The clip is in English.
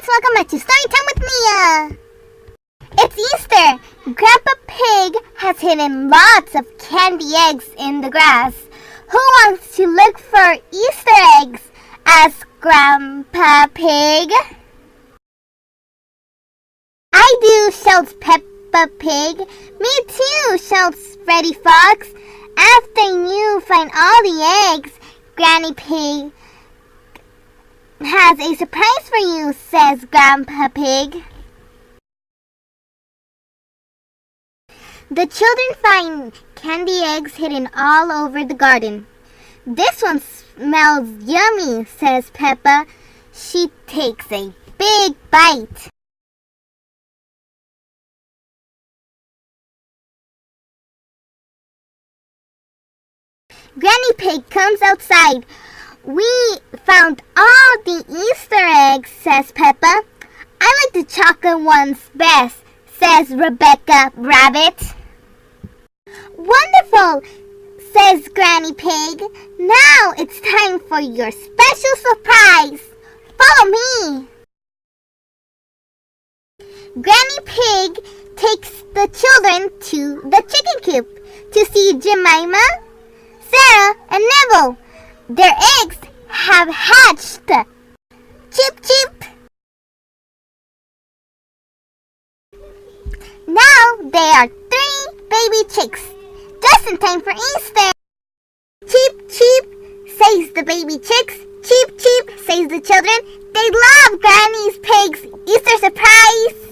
guys, welcome back to Storytime with Mia. It's Easter. Grandpa Pig has hidden lots of candy eggs in the grass. Who wants to look for Easter eggs? Asked Grandpa Pig. I do, shouts Peppa Pig. Me too, shouts Freddy Fox. After you find all the eggs, Granny Pig has a surprise for you, says Grandpa Pig. The children find candy eggs hidden all over the garden. This one smells yummy, says Peppa. She takes a big bite. Granny Pig comes outside. We found all the Easter eggs, says Peppa. I like the chocolate ones best, says Rebecca Rabbit. Wonderful, says Granny Pig. Now it's time for your special surprise. Follow me. Granny Pig takes the children to the chicken coop to see Jemima, Sarah, and Neville. Their eggs have hatched. Chip, chip. Now they are 3 baby chicks, just in time for Easter. Cheep, cheep, says the baby chicks. Cheep, cheep, says the children. They love Granny Pig's Easter surprise.